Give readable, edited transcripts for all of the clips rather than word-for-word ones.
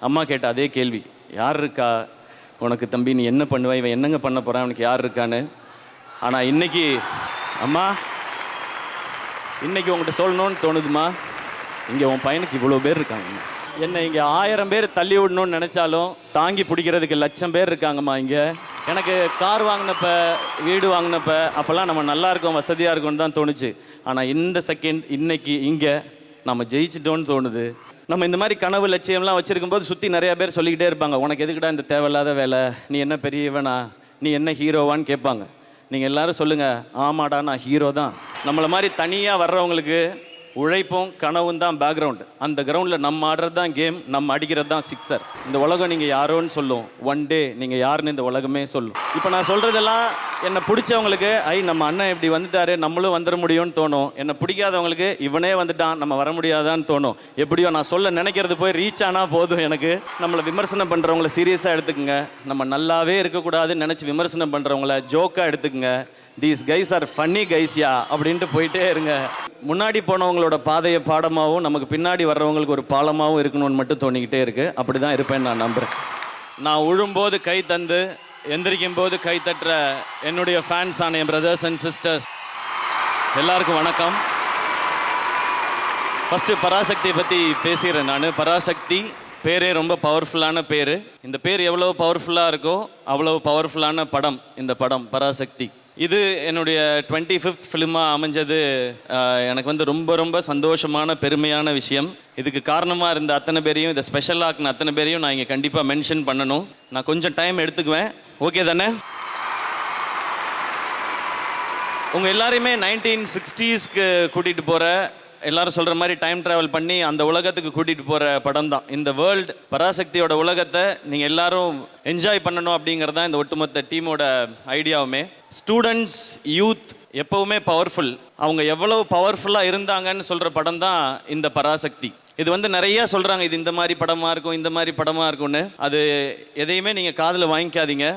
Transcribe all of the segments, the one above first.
அம்மா கேட்ட அதே கேள்வி, யார் இருக்கா உனக்கு தம்பி, நீ என்ன பண்ணுவ, இவன் என்னங்க பண்ண போகிறான், அவனுக்கு யார் இருக்கான்னு. ஆனால் இன்னைக்கு அம்மா, இன்னைக்கு உங்கள்கிட்ட சொல்லணும்னு தோணுதுமா, இங்கே உன் பையனுக்கு இவ்வளோ பேர் இருக்காங்க. என்னை இங்கே 1000 பேர் தள்ளி விடணும்னு நினச்சாலும் தாங்கி பிடிக்கிறதுக்கு 1,00,000 பேர் இருக்காங்கம்மா இங்கே. எனக்கு கார் வாங்கினப்ப, வீடு வாங்கினப்ப அப்போல்லாம் நம்ம நல்லா இருக்கோம், வசதியாக இருக்கோம்னு தான் தோணுச்சு. ஆனால் இந்த செகண்ட் இன்னைக்கு இங்கே நம்ம ஜெயிச்சிட்டோன்னு தோணுது. நம்ம இந்த மாதிரி கனவு லட்சியம்லாம் வச்சுருக்கும் போது சுற்றி நிறையா பேர் சொல்லிக்கிட்டே இருப்பாங்க, உனக்கு எதுக்குடா இந்த தேவையில்லாத வேலை, நீ என்ன பெரியவனா, நீ என்ன ஹீரோவான்னு கேட்பாங்க. நீங்கள் எல்லோரும் சொல்லுங்கள், ஆமாடா நான் ஹீரோ தான். நம்மளை மாதிரி தனியாக வர்றவங்களுக்கு உழைப்பும் கனவும் தான் பேக்ரவுண்டு. அந்த கிரவுண்டில் நம்ம ஆடுறது தான் கேம், நம்ம அடிக்கிறது தான் சிக்ஸர். இந்த உலகம் நீங்கள் யாரோன்னு சொல்லும், ஒன் டே நீங்கள் யாருன்னு இந்த உலகமே சொல்லும். இப்போ நான் சொல்கிறதெல்லாம் என்னை பிடிச்சவங்களுக்கு நம்ம அண்ணன் இப்படி வந்துட்டாரு, நம்மளும் வந்துட முடியும்னு தோணும். என்னை பிடிக்காதவங்களுக்கு இவனே வந்துட்டான், நம்ம வர முடியாதான்னு தோணும். எப்படியோ நான் சொல்ல நினைக்கிறது போய் ரீச் ஆனால் போதும் எனக்கு. நம்மளை விமர்சனம் பண்ணுறவங்கள சீரியஸாக எடுத்துக்கங்க. நம்ம நல்லாவே இருக்கக்கூடாதுன்னு நினச்சி விமர்சனம் பண்ணுறவங்கள ஜோக்காக எடுத்துக்கங்க. தீஸ் கைஸ் ஆர் ஃபன்னி கைஸ்யா அப்படின்ட்டு போயிட்டே இருங்க. முன்னாடி போனவங்களோட பாதையை பாடமாகவும் நமக்கு பின்னாடி வர்றவங்களுக்கு ஒரு பாலமாகவும் இருக்கணும்னு மட்டும் தோணிக்கிட்டே இருக்குது. அப்படி தான் இருப்பேன்னு நான் நம்புகிறேன். நான் உழும்போது கை தந்து எந்திரிக்கும் போது கை தட்டுற என்னுடைய ஃபேன்ஸான என் பிரதர்ஸ் அண்ட் சிஸ்டர்ஸ் எல்லாருக்கும் வணக்கம். ஃபஸ்ட்டு பராசக்தியை பற்றி பேசுகிறேன் நான். பராசக்தி பேரே ரொம்ப பவர்ஃபுல்லான பேர். இந்த பேர் எவ்வளோ பவர்ஃபுல்லாக இருக்கோ அவ்வளோ பவர்ஃபுல்லான படம் இந்த படம் பராசக்தி. இது என்னுடைய 25th ஃபிலிமாக அமைஞ்சது எனக்கு வந்து ரொம்ப ரொம்ப சந்தோஷமான பெருமையான விஷயம். இதுக்கு காரணமாக இருந்த அத்தனை பேரையும், இதை ஸ்பெஷல் ஆக்குன அத்தனை பேரையும் நான் இங்கே கண்டிப்பாக மென்ஷன் பண்ணணும். நான் கொஞ்சம் டைம் எடுத்துக்குவேன், ஓகே தானே? உங்கள் எல்லாரையுமே 1960ஸ்க்கு கூட்டிகிட்டு போகிற, எல்லாரும் சொல்கிற மாதிரி டைம் ட்ராவல் பண்ணி அந்த உலகத்துக்கு கூட்டிகிட்டு போகிற படம் தான் இந்த வேர்ல்டு. பராசக்தியோட உலகத்தை நீங்கள் எல்லாரும் என்ஜாய் பண்ணணும் அப்படிங்கிறது தான் இந்த ஒட்டுமொத்த டீமோட ஐடியாவுமே. ஸ்டூடெண்ட்ஸ், யூத் எப்போவுமே பவர்ஃபுல். அவங்க எவ்வளவு பவர்ஃபுல்லாக இருந்தாங்கன்னு சொல்கிற படம் தான் இந்த பராசக்தி. இது வந்து நிறையா சொல்கிறாங்க, இது இந்த மாதிரி படமாக இருக்கும், இந்த மாதிரி படமாக இருக்கும்னு. அது எதையுமே நீங்கள் காதில் வாங்கிக்காதீங்க.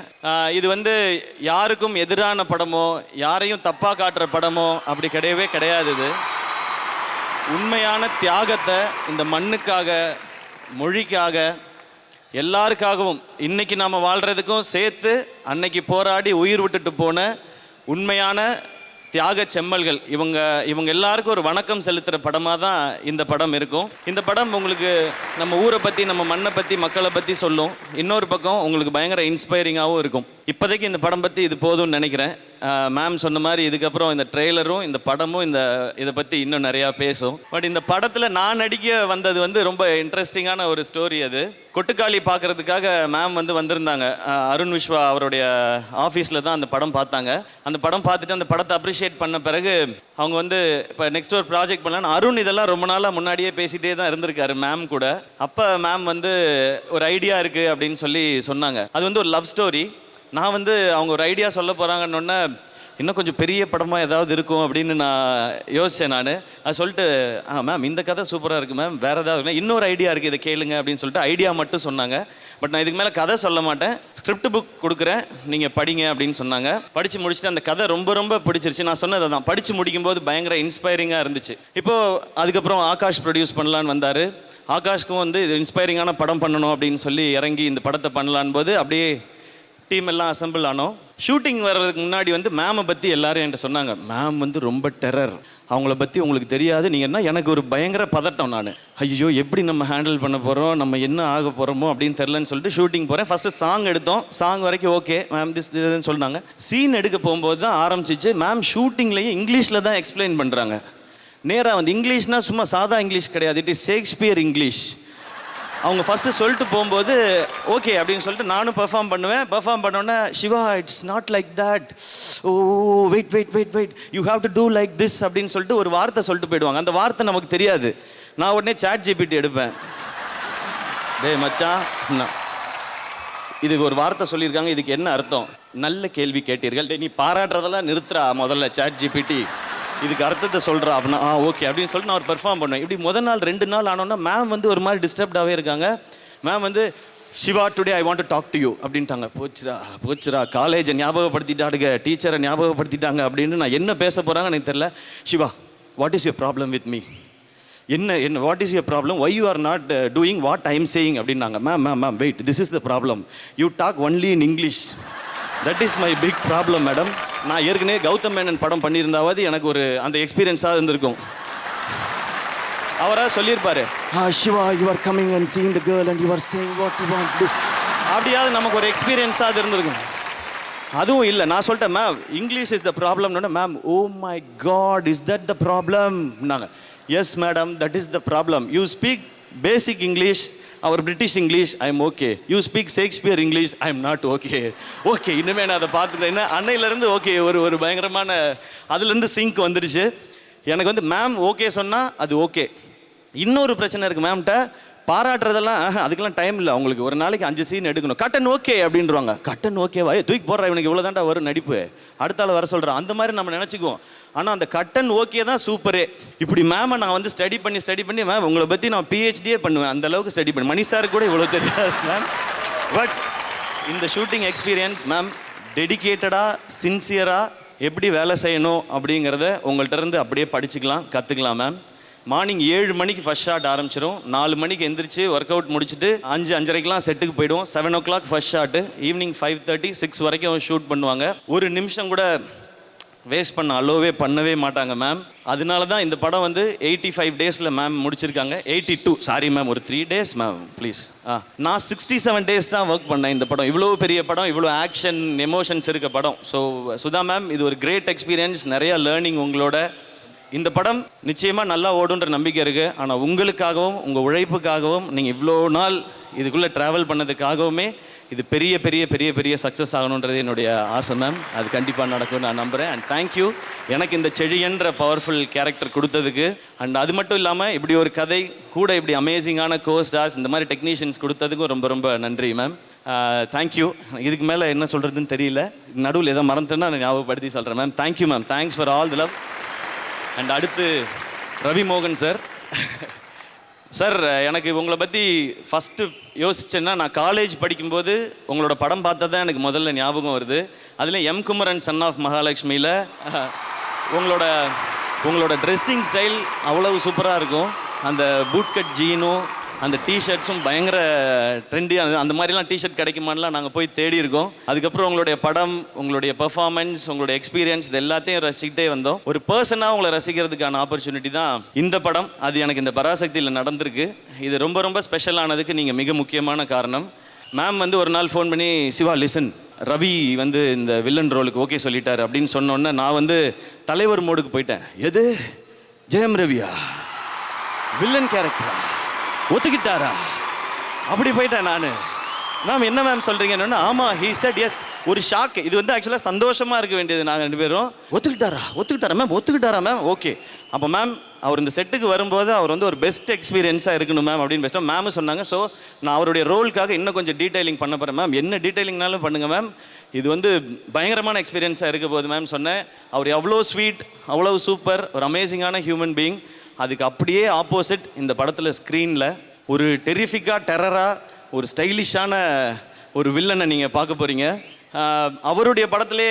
இது வந்து யாருக்கும் எதிரான படமோ யாரையும் தப்பாக காட்டுற படமோ அப்படி கிடையவே கிடையாது. இது உண்மையான தியாகத்தை இந்த மண்ணுக்காக, மொழிக்காக, எல்லாருக்காகவும் இன்னைக்கு நாம் வாழ்கிறதுக்கும் சேர்த்து அன்னைக்கு போராடி உயிர் விட்டுட்டு போன உண்மையான தியாக செம்மல்கள் இவங்க எல்லாருக்கும் ஒரு வணக்கம் செலுத்துகிற படமாக தான் இந்த படம் இருக்கும். இந்த படம் உங்களுக்கு நம்ம ஊரை பற்றி, நம்ம மண்ணை பற்றி, மக்களை பற்றி சொல்லும். இன்னொரு பக்கம் உங்களுக்கு பயங்கர இன்ஸ்பைரிங்காகவும் இருக்கும். இப்போதைக்கு இந்த படம் பற்றி இது போதும்னு நினைக்கிறேன். மேம் சொன்ன மாதிரி இதுக்கப்புறம் இந்த ட்ரெய்லரும் இந்த படமும் இதை பற்றி இன்னும் நிறையா பேசும். பட் இந்த படத்தில் நான் நடிக்க வந்தது வந்து ரொம்ப இன்ட்ரெஸ்டிங்கான ஒரு ஸ்டோரி. அது கொட்டுக்காளி பார்க்குறதுக்காக மேம் வந்து வந்திருந்தாங்க. அருண் விஸ்வா அவருடைய ஆஃபீஸில் தான் அந்த படம் பார்த்தாங்க. அந்த படம் பார்த்துட்டு அந்த படத்தை அப்ரிஷியேட் பண்ண பிறகு அவங்க வந்து இப்போ நெக்ஸ்ட் ஒரு ப்ராஜெக்ட் பண்ணலான்னு, அருண் இதெல்லாம் ரொம்ப நாளாக முன்னாடியே பேசிகிட்டே தான் இருந்திருக்காரு மேம் கூட. அப்போ மேம் வந்து ஒரு ஐடியா இருக்குது அப்படின்னு சொல்லி சொன்னாங்க. அது வந்து ஒரு லவ் ஸ்டோரி. நான் வந்து அவங்க ஒரு ஐடியா சொல்ல போகிறாங்கன்னொன்னே இன்னும் கொஞ்சம் பெரிய படமாக ஏதாவது இருக்கும் அப்படின்னு நான் யோசித்தேன். நான் அது சொல்லிட்டு, மேம் இந்த கதை சூப்பராக இருக்குது மேம், வேறு ஏதாவது இன்னொரு ஐடியா இருக்குது, இதை கேளுங்க அப்படின்னு சொல்லிட்டு ஐடியா மட்டும் சொன்னாங்க. பட் நான் இதுக்கு மேலே கதை சொல்ல மாட்டேன், ஸ்கிரிப்ட் புக் கொடுக்குறேன், நீங்கள் படிங்க அப்படின்னு சொன்னாங்க. படித்து முடிச்சுட்டு அந்த கதை ரொம்ப ரொம்ப பிடிச்சிருச்சு. நான் சொன்னதை தான் படித்து முடிக்கும்போது பயங்கர இன்ஸ்பைரிங்காக இருந்துச்சு. இப்போது அதுக்கப்புறம் ஆகாஷ் ப்ரொடியூஸ் பண்ணலான்னு வந்தார். ஆகாஷ்க்கும் வந்து இது இன்ஸ்பைரிங்கான படம் பண்ணணும் அப்படின்னு சொல்லி இறங்கி இந்த படத்தை பண்ணலான் போது அப்படியே டீம் எல்லாம் அசம்பிள் ஆனோம். ஷூட்டிங் வர்றதுக்கு முன்னாடி வந்து மேமை பற்றி எல்லாரும் என்கிட்ட சொன்னாங்க, மேம் வந்து ரொம்ப டெரர், அவங்கள பற்றி உங்களுக்கு தெரியாது. நீங்கன்னா எனக்கு ஒரு பயங்கர பதட்டம். நான் ஐயோ எப்படி நம்ம ஹேண்டில் பண்ண போகிறோம், நம்ம என்ன ஆக போகிறோமோ அப்படின்னு தெரிலன்னு சொல்லிட்டு ஷூட்டிங் போகிறேன். ஃபஸ்ட்டு சாங் எடுத்தோம். சாங் வரைக்கும் ஓகே மேம், இதுன்னு சொன்னாங்க. சீன் எடுக்க போகும்போது தான் ஆரம்பிச்சிச்சு. மேம் ஷூட்டிங்லேயே இங்கிலீஷில் தான் எக்ஸ்பிளைன் பண்ணுறாங்க. நேராக வந்து இங்கிலீஷ்னால் சும்மா சாதா இங்கிலீஷ் கிடையாது, இட் இஸ் ஷேக்ஸ்பியர் இங்கிலீஷ். அவங்க ஃபஸ்ட்டு சொல்லிட்டு போகும்போது ஓகே அப்படின்னு சொல்லிட்டு நானும் பெர்ஃபார்ம் பண்ணுவேன். பெர்ஃபார்ம் பண்ணோன்னே, Siva it's not like that, oh wait wait wait wait you have to do like this அப்படின்னு சொல்லிட்டு ஒரு வார்த்தை சொல்லிட்டு போயிடுவாங்க. அந்த வார்த்தை நமக்கு தெரியாது. நான் உடனே சாட் ஜிபிடி எடுப்பேன். டேய் மச்சான், இதுக்கு ஒரு வார்த்தை சொல்லியிருக்காங்க, இதுக்கு என்ன அர்த்தம்? நல்ல கேள்வி கேட்டீர்கள். டே நீ பாராட்டுறதெல்லாம் நிறுத்துறா முதல்ல, சாட் ஜிபிடி இதுக்கு அர்த்தத்தை சொல்கிறா அப்படின்னா ஓகே அப்படின்னு சொல்லிட்டு நான் ஒரு பெர்ஃபார்ம் பண்ணுவேன். இப்படி முதல் நாள் 2 நாள் ஆனோன்னா மேம் வந்து ஒரு மாதிரி டிஸ்டர்ப்டாகவே இருக்காங்க. மேம் வந்து, Siva today I want to talk to you அப்படின்ட்டாங்க. போச்சுரா காலேஜை ஞாபகப்படுத்திட்டாடுங்க, டீச்சரை ஞாபகப்படுத்திட்டாங்க அப்படின்னு நான் என்ன பேச போகிறாங்க எனக்கு தெரியல. Shiva what is your problem with me? என்ன what is your problem, why you are not doing what I am saying அப்படின்னாங்க. Ma'am wait, this is the problem, you talk only in English, that is my big problem madam. நான் ஏற்கனவே கௌதம் மேனன் படம் பண்ணியிருந்தாவது எனக்கு ஒரு அந்த எக்ஸ்பீரியன்ஸாக இருந்திருக்கும். அவராக சொல்லியிருப்பாரு, Siva you are coming and seeing the girl and you are saying what you want to, அப்படியாவது நமக்கு ஒரு எக்ஸ்பீரியன்ஸாக அது இருந்திருக்கும். அதுவும் இல்லை, நான் சொல்லிட்டேன் மேம் இங்கிலீஷ் இஸ் த ப்ராப்ளம்னு. Ma'am oh my God, is that the problem நாங்கள். Yes madam, that is the problem. You speak basic English, our British English, I am okay. You speak Shakespeare English, I am not okay. Okay, இனிமேல் நான் அதை பார்த்துக்கிறேன். அன்னையிலேருந்து okay, ஒரு பயங்கரமான அதுலேருந்து sink வந்துடுச்சு எனக்கு. வந்து மேம் ஓகே சொன்னால் அது ஓகே. இன்னொரு பிரச்சனை இருக்குது மேம்கிட்ட, பாராட்டுறதெல்லாம் அதுக்கெல்லாம் டைம் இல்லை. அவங்களுக்கு ஒரு நாளைக்கு 5 சீன் எடுக்கணும். கட்டன் ஓகே அப்படின்றவாங்க. கட்டன் ஓகேவா, தூக்கி போடுறா இவனுக்கு இவ்வளோ தாண்டா வரும் நடிப்பு, அடுத்த ஆள் வர சொல்கிறேன், அந்த மாதிரி நம்ம நினச்சிக்குவோம். ஆனால் அந்த கட்டன் ஓகே தான் சூப்பரே. இப்படி மேமை நான் வந்து ஸ்டடி பண்ணி மேம் உங்களை பற்றி நான் பிஹெச்டியே பண்ணுவேன், அந்த அளவுக்கு ஸ்டடி பண்ணி. மணி சார் கூட இவ்வளோ தெரியாது மேம். பட் இந்த ஷூட்டிங் எக்ஸ்பீரியன்ஸ் மேம், டெடிக்கேட்டடாக சின்சியராக எப்படி வேலை செய்யணும் அப்படிங்கிறத உங்கள்கிட்ட இருந்து அப்படியே படிச்சுக்கலாம், கற்றுக்கலாம் மேம். மார்னிங் 7 மணிக்கு ஃபர்ஸ்ட் ஷாட் ஆரம்பிச்சிடும். 4 மணிக்கு எந்திரிச்சு ஒர்க் அவுட் முடிச்சுட்டு 5-5:30 செட்டுக்கு போயிடுவோம். 7 o'clock ஃபர்ஸ்ட் ஷாட்டு, ஈவினிங் 5:30 6 வரைக்கும் ஷூட் பண்ணுவாங்க. ஒரு நிமிஷம் கூட வேஸ்ட் பண்ணவே மாட்டாங்க மேம். அதனால தான் இந்த படம் வந்து 85 டேஸில் மேம் முடிச்சிருக்காங்க. 82 சாரி மேம், ஒரு 3 days மேம் ப்ளீஸ். நான் 67 days தான் ஒர்க் பண்ணேன் இந்த படம். இவ்வளோ பெரிய படம், இவ்வளோ ஆக்ஷன் எமோஷன்ஸ் இருக்க படம். ஸோ சுதா மேம், இது ஒரு கிரேட் எக்ஸ்பீரியன்ஸ், நிறையா லேர்னிங் உங்களோட. இந்த படம் நிச்சயமாக நல்லா ஓடுன்ற நம்பிக்கை இருக்குது. ஆனால் உங்களுக்காகவும் உங்கள் உழைப்புக்காகவும் நீங்கள் இவ்வளோ நாள் இதுக்குள்ளே ட்ராவல் பண்ணதுக்காகவுமே இது பெரிய பெரிய பெரிய பெரிய சக்ஸஸ் ஆகணுன்றது என்னுடைய ஆசை மேம். அது கண்டிப்பாக நடக்கும்னு நான் நம்புகிறேன். அண்ட் தேங்க்யூ எனக்கு இந்த செழியன்ற பவர்ஃபுல் கேரக்டர் கொடுத்ததுக்கு. அண்ட் அது மட்டும் இல்லாமல் இப்படி ஒரு கதை கூட இப்படி அமேசிங்கான ஸ்டார்ஸ் இந்த மாதிரி டெக்னீஷியன்ஸ் கொடுத்ததுக்கும் ரொம்ப ரொம்ப நன்றி மேம். தேங்க்யூ. இதுக்கு மேலே என்ன சொல்கிறதுன்னு தெரியல. நடுவில் எதோ மறந்துட்டேன்னா நான் ஞாபகப்படுத்தி சொல்கிறேன் ma'am. Thank you ma'am, thanks for all the love. And அடுத்து ரவி மோகன் சார். சார், எனக்கு உங்களை பற்றி ஃபஸ்ட்டு யோசிச்சேன்னா, நான் காலேஜ் படிக்கும்போது உங்களோட படம் பார்த்தா தான் எனக்கு முதல்ல ஞாபகம் வருது. அதில் எம் குமரன் சன் ஆஃப் மகாலட்சுமியில் உங்களோட ட்ரெஸ்ஸிங் ஸ்டைல் அவ்வளவு சூப்பராக இருக்கும். அந்த பூட் கட் ஜீனும் அந்த டிஷர்ட்ஸும் பயங்கர ட்ரெண்டியாக, அந்த மாதிரிலாம் டிஷர்ட் கிடைக்குமான்லாம் நாங்கள் போய் தேடி இருக்கோம். அதுக்கப்புறம் உங்களுடைய படம், உங்களுடைய பெர்ஃபார்மன்ஸ், உங்களுடைய எக்ஸ்பீரியன்ஸ், இது எல்லாத்தையும் ரசிக்கிட்டே வந்தோம். ஒரு பர்சனாக உங்களை ரசிக்கிறதுக்கான ஆப்பர்ச்சுனிட்டி தான் இந்த படம். அது எனக்கு இந்த பராசக்தியில் நடந்திருக்கு. இது ரொம்ப ரொம்ப ஸ்பெஷலானதுக்கு நீங்கள் மிக முக்கியமான காரணம். மேம் வந்து ஒரு நாள் ஃபோன் பண்ணி, சிவா லிசன், ரவி வந்து இந்த வில்லன் ரோலுக்கு ஓகே சொல்லிட்டார் அப்படின்னு சொன்னோன்னே நான் வந்து தலைவர் மோடுக்கு போயிட்டேன். எது ஜெயம் ரவியா, வில்லன் கேரக்டரா, ஒத்துக்கிட்டாரா, அப்படி போயிட்டேன் நான். மேம் என்ன மேம் சொல்கிறீங்கன்னு, ஆமாம் ஹீ செட் எஸ். ஒரு ஷாக். இது வந்து ஆக்சுவலாக சந்தோஷமாக இருக்க வேண்டியது. நாங்கள் 2 பேரும் ஒத்துக்கிட்டாரா மேம் ஓகே. அப்போ மேம் அவர் இந்த செட்டுக்கு வரும்போது அவர் வந்து ஒரு பெஸ்ட் எக்ஸ்பீரியன்ஸாக இருக்கணும் மேம் அப்படின்னு பெஸ்ட்டாக மேம் சொன்னாங்க. ஸோ நான் அவருடைய ரோலுக்காக இன்னும் கொஞ்சம் டீட்டெயிலிங் பண்ண போகிறேன் மேம். என்ன டீட்டெயிலிங்னாலும் பண்ணுங்கள் மேம், இது வந்து பயங்கரமான எக்ஸ்பீரியன்ஸாக இருக்க போகுது மேம் சொன்னேன். அவர் எவ்வளோ ஸ்வீட், அவ்வளோ சூப்பர், ஒரு அமேசிங்கான ஹியூமன் பீயிங். அதுக்கு அப்படியே ஆப்போசிட் இந்த படத்தில் ஸ்க்ரீனில் ஒரு டெரிஃபிக்காக டெரராக ஒரு ஸ்டைலிஷான ஒரு வில்லனை நீங்கள் பார்க்க போகிறீங்க. அவருடைய படத்திலே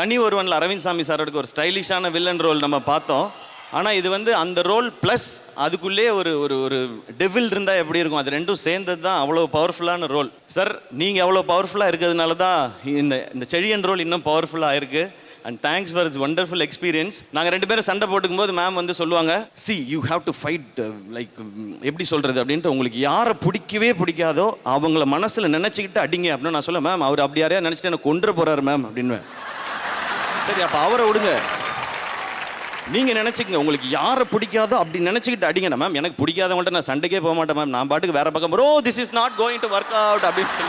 தனி ஒருவனில் அரவிந்த் சாமி சாரோட ஒரு ஸ்டைலிஷான வில்லன் ரோல் நம்ம பார்த்தோம். ஆனால் இது வந்து அந்த ரோல் ப்ளஸ் அதுக்குள்ளே ஒரு ஒரு ஒரு டெவில் இருந்தால் எப்படி இருக்கும், அது ரெண்டும் சேர்ந்தது தான் அவ்வளோ பவர்ஃபுல்லான ரோல். சார், நீங்கள் அவ்வளோ பவர்ஃபுல்லாக இருக்கிறதுனால தான் இந்த செழியன் ரோல் இன்னும் பவர்ஃபுல்லாக இருக்குது. And thanks for it's wonderful experience. நாங்கள் 2 பேரும் சண்டை போட்டுக்கும் போது மேம் வந்து சொல்லுவாங்க, C you have to fight, like எப்படி சொல்கிறது அப்படின்ட்டு, உங்களுக்கு யாரை பிடிக்காதோ அவங்கள மனசில் நினச்சிக்கிட்டு அடிங்க அப்படின்னு நான் சொல்ல. மேம் அவர் அப்படி யாரையா நினச்சிட்டு எனக்கு கொன்று போகிறாரு மேம் அப்படின்னு. சரி, அப்போ அவரை விடுங்க, நீங்கள் நினச்சிக்கங்க உங்களுக்கு யாரை பிடிக்காதோ அப்படி நினச்சிக்கிட்டு அடிங்க. மேம் எனக்கு பிடிக்காதவங்கள்ட்ட நான் சண்டைக்கே போக மாட்டேன் மேம், நான் பாட்டுக்கு வேறு பக்கம் bro this is not going to work out அப்படின்னு.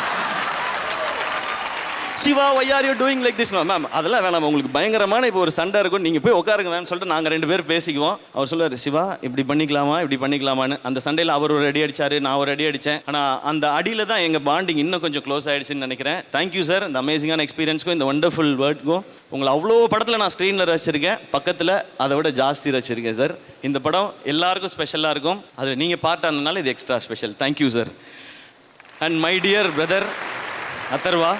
Shiva why are you doing like this ma'am? அதெல்லாம் வேணாம், உங்களுக்கு பயங்கரமான இப்போ ஒரு சண்டை இருக்கும், நீங்கள் போய் உட்காருங்க மேம் சொல்லிட்டு நாங்கள் 2 பேரும் பேசிக்குவோம். அவர் சொல்லுவார், சிவா இப்படி பண்ணிக்கலாமான்னு. அந்த சண்டையில் அவர் ஒரு அடி அடித்தார், நான் ஒரு அடி அடித்தேன். ஆனால் அந்த அடியில் தான் எங்கள் பாண்டிங் இன்னும் கொஞ்சம் க்ளோஸ் ஆகிடுச்சின்னு நினைக்கிறேன். தேங்க்யூ சார், இந்த அமேசிங்கான எக்ஸ்பீரியன்ஸ்க்கும் இந்த ஒண்டர்ஃபுல் வேர்டுக்கும். உங்களை அவ்வளோ படத்தில் நான் ஸ்க்ரீனில் ரசிச்சிருக்கேன், பக்கத்தில் அதை விட ஜாஸ்தி ரசிச்சிருக்கேன் சார். இந்த படம் எல்லாருக்கும் ஸ்பெஷலாக இருக்கும், அதில் நீங்கள் பார்ட் ஆனதுனால இது extra special. Thank you sir. And my dear brother Atharva,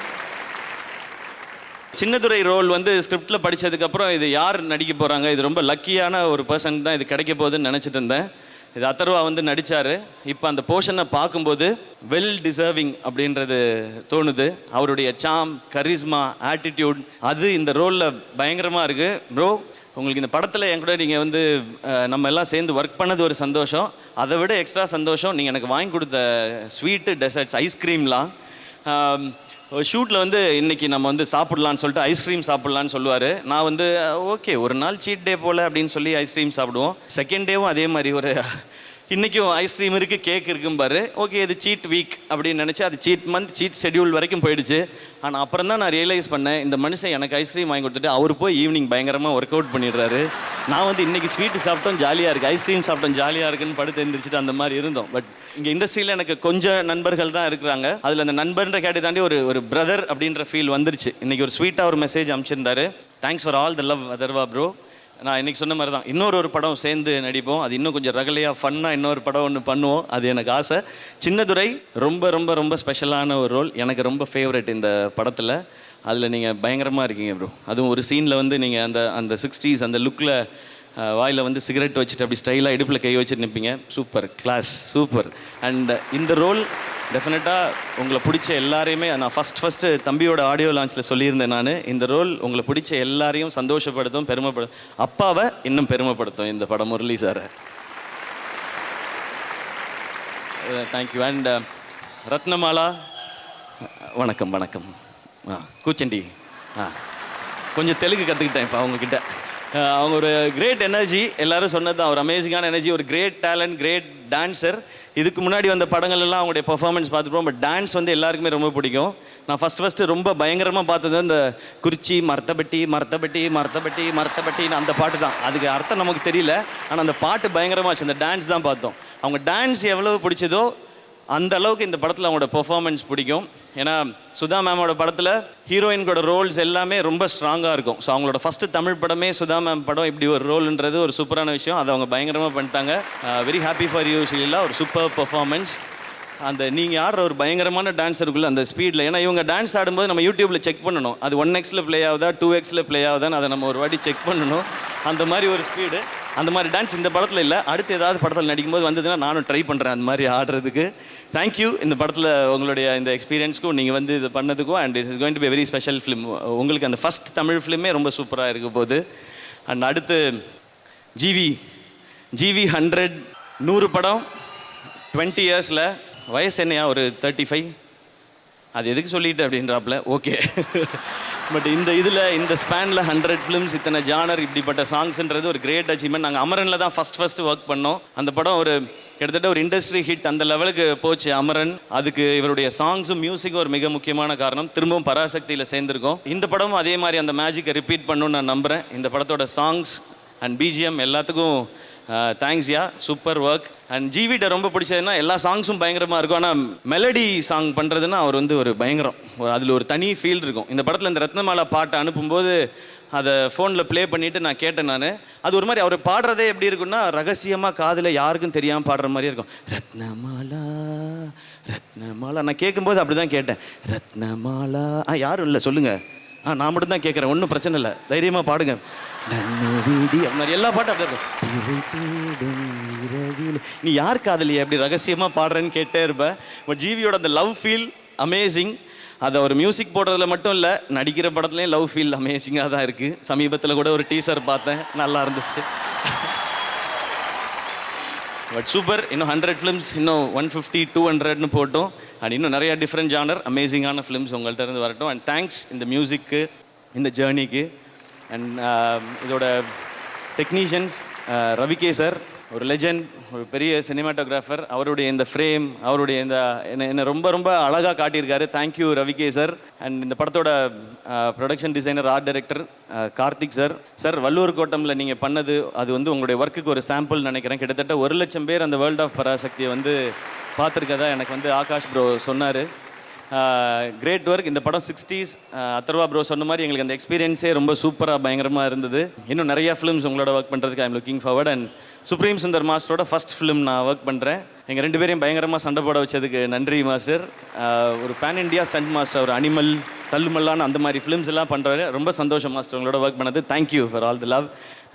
Chinnadurai role வந்து ஸ்கிரிப்டில் படித்ததுக்கப்புறம் இது யார் நடிக்க போகிறாங்க, இது ரொம்ப லக்கியான ஒரு பர்சன் தான் இது கிடைக்க போகுதுன்னு நினச்சிட்டு இருந்தேன். இது அதர்வா வந்து நடித்தார். இப்போ அந்த போர்ஷனை பார்க்கும்போது வெல் டிசர்விங் அப்படின்றது தோணுது. அவருடைய சாம், கரிஸ்மா, ஆட்டிடியூட் அது இந்த ரோலில் பயங்கரமாக இருக்குது. ப்ரோ, உங்களுக்கு இந்த படத்தில் என் கூட நீங்கள் வந்து நம்ம எல்லாம் சேர்ந்து ஒர்க் பண்ணது ஒரு சந்தோஷம். அதை விட எக்ஸ்ட்ரா சந்தோஷம் நீங்கள் எனக்கு வாங்கி கொடுத்த ஸ்வீட்டு, டெசர்ட்ஸ், ஐஸ்கிரீம்லாம். ஷூட்டில் வந்து இன்றைக்கி நம்ம வந்து சாப்பிட்லான்னு சொல்லிட்டு ஐஸ்கிரீம் சாப்பிட்லான்னு சொல்லுவார். நான் வந்து ஓகே ஒரு நாள் சீட் டே போல் அப்படின்னு சொல்லி ஐஸ்கிரீம் சாப்பிடுவோம். செகண்ட் டேவும் அதே மாதிரி ஒரு இன்றைக்கும் ஐஸ்கிரீம் இருக்குது, கேக் இருக்கும்பாரு. ஓகே இது சீட் வீக் அப்படின்னு நினச்சி அது சீட் மந்த், சீட் ஷெட்யூல் வரைக்கும் போயிடுச்சு. ஆனால் அப்புறம் தான் நான் ரியலைஸ் பண்ணேன், இந்த மனுஷன் எனக்கு ஐஸ்கிரீம் வாங்கி கொடுத்துட்டு அவர் போய் ஈவினிங் பயங்கரமாக ஒர்க் அவுட் பண்ணிடுறாரு. நான் வந்து இன்றைக்கி ஸ்வீட்டு சாப்பிட்டோம் ஜாலியாக இருக்குது, ஐஸ்கிரீம் சாப்பிட்டோம் ஜாலியாக இருக்குன்னு படுத்து எழுந்திரிச்சிட்டு அந்த மாதிரி இருந்தோம். பட் இங்கே இண்டஸ்ட்ரியில் எனக்கு கொஞ்சம் நண்பர்கள் தான் இருக்கிறாங்க. அதில் அந்த நண்பர்ன்ற கேட்டு தாண்டி ஒரு பிரதர் அப்படின்ற ஃபீல் வந்துருச்சு. இன்றைக்கி ஒரு ஸ்வீட்டாக ஒரு மெசேஜ் அனுப்பிச்சிருந்தாரு. Thanks for all the love Atharva bro. நான் இன்றைக்கி சொன்ன மாதிரி தான் இன்னொரு படம் சேர்ந்து நடிப்போம். அது இன்னும் கொஞ்சம் ரகலையாக ஃபன்னாக இன்னொரு படம் ஒன்று பண்ணுவோம். அது எனக்கு ஆசை. சின்னதுரை ரொம்ப ரொம்ப ரொம்ப ஸ்பெஷலான ஒரு ரோல், எனக்கு ரொம்ப ஃபேவரட் இந்த படத்தில். அதில் நீங்கள் பயங்கரமாக இருக்கீங்க ப்ரோ. அதுவும் ஒரு சீனில் வந்து நீங்கள் அந்த 60s அந்த லுக்கில் வாயில் வந்து சிகரெட் வச்சுட்டு அப்படி ஸ்டைலாக இடுப்பில் கை வச்சுட்டு நிற்பீங்க. Super class, super. அண்ட் இந்த ரோல் டெஃபினட்டாக உங்களை பிடிச்ச எல்லாரையுமே, நான் ஃபஸ்ட்டு தம்பியோட ஆடியோ லான்ச்சில் சொல்லியிருந்தேன், நான் இந்த ரோல் உங்களை பிடிச்ச எல்லாரையும் சந்தோஷப்படுத்தும், பெருமைப்படுத்தும், அப்பாவை இன்னும் பெருமைப்படுத்தும் இந்த படம். Murali sir thank you. And Ratnamala வணக்கம் வணக்கம். கூச்சண்டி கொஞ்சம் தெலுங்கு கற்றுக்கிட்டேன் இப்போ அவங்கக்கிட்ட. அவங்க ஒரு கிரேட் எனர்ஜி, எல்லோரும் சொன்னது தான், ஒரு அமேசிங்கான எனர்ஜி, ஒரு கிரேட் டேலண்ட், கிரேட் டான்ஸர். இதுக்கு முன்னாடி வந்த படங்கள்லாம் அவங்களுடைய பர்ஃபார்மன்ஸ் பார்த்துருப்போம். பட் டான்ஸ் வந்து எல்லாருக்குமே ரொம்ப பிடிக்கும். நான் ஃபஸ்ட்டு ரொம்ப பயங்கரமாக பார்த்தது அந்த குறிச்சி மரத்தப்பட்டி மரத்தப்பட்டி மரத்தப்பட்டி மரத்தப்பட்டின்னு அந்த பாட்டு தான். அதுக்கு அர்த்தம் நமக்கு தெரியல, ஆனால் அந்த பாட்டு பயங்கரமாச்சு. அந்த டான்ஸ் தான் பார்த்தோம். அவங்க டான்ஸ் எவ்வளவு பிடிச்சதோ அந்த அளவுக்கு இந்த படத்தில் அவங்களோட பெர்ஃபார்மன்ஸ் பிடிக்கும். ஏன்னா சுதா மேமோட படத்தில் ஹீரோயின்களோட ரோல்ஸ் எல்லாமே ரொம்ப ஸ்ட்ராங்காக இருக்கும். ஸோ அவங்களோட ஃபஸ்ட்டு தமிழ் படமே சுதா மேம் படம் இப்படி ஒரு ரோல்ன்றது ஒரு சூப்பரான விஷயம். அதை அவங்க பயங்கரமாக பண்ணிட்டாங்க. Very happy for you Sheela. ஒரு சூப்பர் பெர்ஃபார்மன்ஸ். அந்த நீங்கள் ஆடுற ஒரு பயங்கரமான டான்ஸருக்குள்ளே அந்த ஸ்பீடில், ஏன்னா இவங்க டான்ஸ் ஆடும்போது நம்ம யூடியூப்பில் செக் பண்ணணும், அது 1x ப்ளே ஆகுதா 2x ப்ளே ஆகுதான்னு அதை நம்ம ஒரு வாட்டி செக் பண்ணணும். அந்த மாதிரி ஒரு ஸ்பீடு, அந்த மாதிரி டான்ஸ் இந்த படத்தில் இல்லை. அடுத்து ஏதாவது படத்தில் நடிக்கும்போது வந்ததுன்னா நானும் ட்ரை பண்ணுறேன் அந்த மாதிரி ஆடுறதுக்கு. தேங்க்யூ இந்த படத்தில் உங்களுடைய இந்த எக்ஸ்பீரியன்ஸ்க்கும் நீங்கள் வந்து இது பண்ணதுக்கும். And it is going to be very special film. உங்களுக்கு அந்த ஃபஸ்ட் தமிழ் ஃபிலிமே ரொம்ப சூப்பராக இருக்க போகுது. அண்ட் அடுத்து ஜிவி 100 படம் 20 இயர்ஸில். வயசு என்னையா ஒரு 35? அது எதுக்கு சொல்லிட்டு அப்படின்றாப்புல. ஓகே. பட் இந்த ஸ்பேனில் 100 ஃபிலிம்ஸ், இத்தனை ஜானர், இப்படிப்பட்ட சாங்ஸ்ன்றது ஒரு கிரேட் அச்சீவ்மெண்ட். நாங்கள் அமரனில் தான் ஃபஸ்ட்டு ஒர்க் பண்ணோம். அந்த படம் ஒரு கிட்டத்தட்ட ஒரு இண்டஸ்ட்ரி ஹிட் அந்த லெவலுக்கு போச்சு அமரன். அதுக்கு இவருடைய சாங்ஸும் மியூசிக்கும் ஒரு மிக முக்கியமான காரணம். திரும்பவும் பராசக்தியில் சேர்ந்துருக்கோம். இந்த படமும் அதே மாதிரி அந்த மேஜிக்கை ரிப்பீட் பண்ணணும்னு நான் நம்புகிறேன். இந்த படத்தோட சாங்ஸ் அண்ட் பிஜிஎம் எல்லாத்துக்கும் தேங்க்ஸ் யா, சூப்பர் ஒர்க். அண்ட் ஜிவிட்ட ரொம்ப பிடிச்சதுன்னா எல்லா சாங்ஸும் பயங்கரமாக இருக்கும். ஆனால் மெலடி சாங் பண்ணுறதுன்னா அவர் வந்து ஒரு பயங்கரம், அதில் ஒரு தனி ஃபீல் இருக்கும். இந்த படத்தில் இந்த ரத்னமாலா பாட்டை அனுப்பும்போது அதை ஃபோனில் ப்ளே பண்ணிவிட்டு நான் கேட்டேன். நான் அது ஒரு மாதிரி அவர் பாடுறதே எப்படி இருக்குன்னா ரகசியமாக காதில் யாருக்கும் தெரியாமல் பாடுற மாதிரி இருக்கும். ரத்னமாலா ரத்னமாலா. நான் கேட்கும்போது அப்படி தான் கேட்டேன். ரத்னமாலா. யாரும் இல்லை சொல்லுங்கள். நான் மட்டும் தான் கேட்குறேன், ஒன்றும் பிரச்சனை இல்லை, தைரியமாக பாடுங்க. வீடி அப்படி எல்லா பாட்டும் அப்படி இருக்கும். நீ யார் காதலியே அப்படி ரகசியமாக பாடுறேன்னு கேட்டே இருப்பேன். பட் ஜிவியோட அந்த லவ் ஃபீல் அமேசிங். அதை ஒரு மியூசிக் போடுறதுல மட்டும் இல்லை, நடிக்கிற படத்துலேயும் லவ் ஃபீல் அமேசிங்காக தான் இருக்குது. சமீபத்தில் கூட ஒரு டீசர் பார்த்தேன், நல்லா இருந்துச்சு. But super. இன்னும் 100 ஃபிலிம்ஸ், இன்னும் 150, 200ன்னு போட்டோம். அண்ட் இன்னும் நிறையா டிஃப்ரெண்ட் ஜானர் அமேசிங்கான ஃபிலிம்ஸ் உங்கள்கிட்ட இருந்து வரட்டும். அண்ட் தேங்க்ஸ் இந்த மியூசிக்கு, இந்த ஜேர்னிக்கு. அண்ட் இதோட டெக்னீஷியன்ஸ் ரவிகே சார், ஒரு லெஜண்ட், ஒரு பெரிய சினிமாட்டோகிராஃபர். அவருடைய இந்த ஃப்ரேம், அவருடைய இந்த என்னை ரொம்ப ரொம்ப அழகாக காட்டியிருக்காரு. Thank you Ravi K sir. அண்ட் இந்த படத்தோட production designer, art director Karthik sir. Sir Valluvar கோட்டமில் நீங்கள் பண்ணது அது வந்து உங்களுடைய ஒர்க்குக்கு ஒரு சாம்பிள் நினைக்கிறேன். கிட்டத்தட்ட 1 லட்சம் பேர் அந்த வேர்ல்ட் ஆஃப் பராசக்தியை வந்து பார்த்துருக்கதா எனக்கு வந்து ஆகாஷ் ப்ரோ சொன்னார். Great work. இந்த படம் 60s. அதர்வா ப்ரோ சொன்ன மாதிரி எங்களுக்கு அந்த எக்ஸ்பீரியன்ஸே ரொம்ப சூப்பராக பயங்கரமாக இருந்தது. இன்னும் நிறையா ஃபிலிம்ஸ் உங்களோட ஒர்க் பண்ணுறதுக்கு I'm looking forward. And supreme Sundar மாஸ்டரோட ஃபஸ்ட் ஃபிலிம் நான் ஒர்க் பண்ணுறேன். எங்கள் 2 பேரையும் பயங்கரமாக சண்டை போட வச்சதுக்கு நன்றி மாஸ்டர். ஒரு பேன் இண்டியா ஸ்டண்ட் மாஸ்டர், ஒரு அனிமல், தள்ளுமல்லான்னு அந்த மாதிரி ஃபிலிம்ஸ் எல்லாம் பண்ணுறாரு. ரொம்ப சந்தோஷம் மாஸ்டர் உங்களோட ஒர்க் பண்ணது. Thank you for all the love.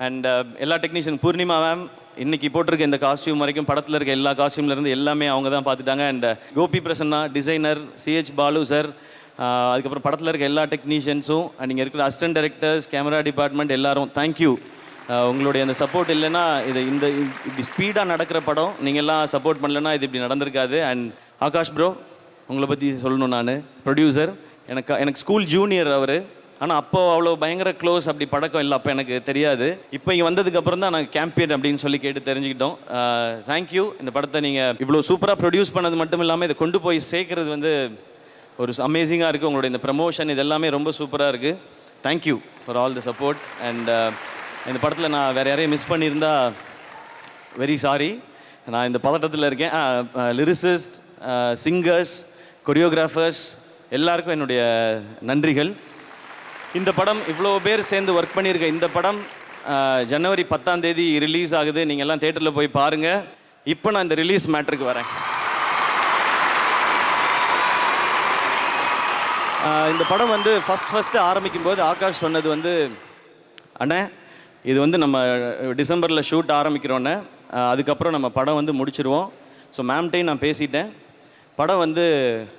And எல்லா டெக்னீஷியன், பூர்ணிமா மேம், இன்னைக்கு போட்டிருக்க இந்த காஸ்டியூம் வரைக்கும் படத்தில் இருக்க எல்லா காஸ்டியூம்லேருந்து எல்லாமே அவங்க தான் பார்த்துட்டாங்க. And Gopi Prasanna designer, CH Balu sir, அதுக்கப்புறம் படத்தில் இருக்க எல்லா டெக்னீஷியன்ஸும் அண்ட் இங்கே இருக்கிற அசிஸ்டன்ட் டைரக்டர்ஸ், கேமரா டிபார்ட்மெண்ட் எல்லாரும் தேங்க்யூ. உங்களுடைய அந்த சப்போர்ட் இல்லைன்னா இது இப்படி ஸ்பீடாக நடக்கிற படம் நீங்கள் எல்லாம் சப்போர்ட் பண்ணலைன்னா இது இப்படி நடந்திருக்காது. அண்ட் ஆகாஷ் ப்ரோ, உங்களை பற்றி சொல்லணும். நான் ப்ரொடியூசர், எனக்கு ஸ்கூல் ஜூனியர் அவர். ஆனால் அப்போது அவ்வளோ பயங்கர க்ளோஸ் அப்படி பழக்கம் இல்லை, அப்போ எனக்கு தெரியாது. இப்போ இங்கே வந்ததுக்கப்புறம் தான் நாங்கள் கேம்பியன் அப்படின்னு சொல்லி கேட்டு தெரிஞ்சுக்கிட்டோம். தேங்க்யூ. இந்த படத்தை நீங்கள் இவ்வளோ சூப்பராக ப்ரொடியூஸ் பண்ணது மட்டும் இல்லாமல் இதை கொண்டு போய் சேர்க்குறது வந்து ஒரு அமேசிங்காக இருக்குது. உங்களுடைய இந்த ப்ரமோஷன் இது எல்லாமே ரொம்ப சூப்பராக இருக்குது. Thank you for all the support. And இந்த படத்தில் நான் வேறு யாரையும் மிஸ் பண்ணியிருந்தா வெரி சாரி. நான் இந்த பதட்டத்தில் இருக்கேன். லிரிசிஸ்ட், சிங்கர்ஸ், கொரியோகிராஃபர்ஸ் எல்லாருக்கும் என்னுடைய நன்றிகள். இந்த படம் இவ்வளோ பேர் சேர்ந்து ஒர்க் பண்ணியிருக்க இந்த படம் ஜனவரி 10ஆம் தேதி ரிலீஸ் ஆகுது. நீங்கள் எல்லாம் தேட்டரில் போய் பாருங்கள். இப்போ நான் இந்த ரிலீஸ் மேட்ருக்கு வரேன். இந்த படம் வந்து ஃபஸ்ட்டு ஆரம்பிக்கும் போது ஆகாஷ் சொன்னது வந்து, அண்ணே இது வந்து நம்ம டிசம்பரில் ஷூட் ஆரம்பிக்கிறோன்னே, அதுக்கப்புறம் நம்ம படம் வந்து முடிச்சிருவோம். ஸோ மேம்கிட்டையும் நான் பேசிட்டேன். படம் வந்து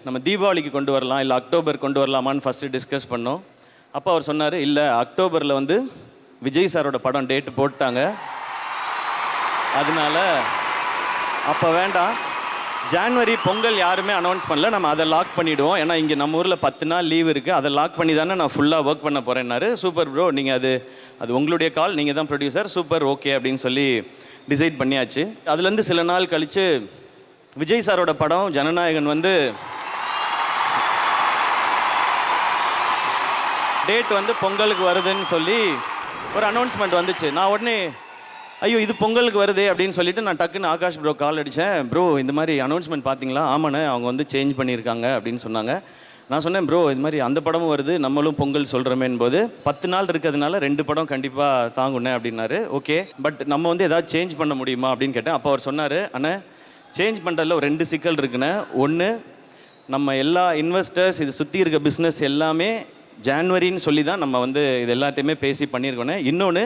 நம்ம தீபாவளிக்கு கொண்டு வரலாம், இல்லை அக்டோபர் கொண்டு வரலாமான்னு ஃபஸ்ட்டு டிஸ்கஸ் பண்ணோம். அப்போ அவர் சொன்னார், இல்லை அக்டோபரில் வந்து விஜய் சாரோட படம் டேட்டு போட்டாங்க, அதனால அப்போ வேண்டாம். ஜான்வரி பொங்கல் யாருமே அனௌன்ஸ் பண்ணல, நம்ம அதை லாக் பண்ணிவிடுவோம். ஏன்னா இங்கே நம்ம ஊரில் 10 நாள் லீவ் இருக்குது, அதை லாக் பண்ணி தானே நான் ஃபுல்லாக ஒர்க் பண்ண போகிறேன்னாரு. சூப்பர் ப்ரோ, நீங்கள் அது உங்களுடைய கால், நீங்கள் தான் ப்ரொடியூசர், சூப்பர் ஓகே அப்படின்னு சொல்லி டிசைட் பண்ணியாச்சு. அதுலேருந்து சில நாள் கழித்து விஜய் சாரோட படம் ஜனநாயகன் வந்து டேட் வந்து பொங்கலுக்கு வருதுன்னு சொல்லி ஒரு அனௌன்ஸ்மெண்ட் வந்துச்சு. நான் உடனே ஐயோ இது பொங்கலுக்கு வருது அப்படின்னு சொல்லிட்டு நான் டக்குன்னு ஆகாஷ் ப்ரோ கால் அடித்தேன். ப்ரோ இந்த மாதிரி அனௌன்ஸ்மெண்ட் பார்த்தீங்களா? ஆமாண்ணே, அவங்க வந்து சேஞ்ச் பண்ணியிருக்காங்க அப்படின்னு சொன்னாங்க. நான் சொன்னேன், ப்ரோ இது மாதிரி அந்த படமும் வருது, நம்மளும் பொங்கல் சொல்கிறோமேன் போது 10 நாள் இருக்கிறதுனால 2 படம் கண்டிப்பாக தாங்குண்ணே அப்படின்னாரு. ஓகே, பட் நம்ம வந்து எதாவது சேஞ்ச் பண்ண முடியுமா அப்படின்னு கேட்டேன். அப்போ அவர் சொன்னார், அண்ணே சேஞ்ச் பண்ணுறதுல ஒரு 2 சிக்கல் இருக்குண்ணே. ஒன்று, நம்ம எல்லா இன்வெஸ்டர்ஸ் இது சுற்றி இருக்க பிஸ்னஸ் எல்லாமே ஜான்வரின்னு சொல்லி தான் நம்ம வந்து இது எல்லாத்தையுமே பேசி பண்ணியிருக்கோண்ணே. இன்னொன்று,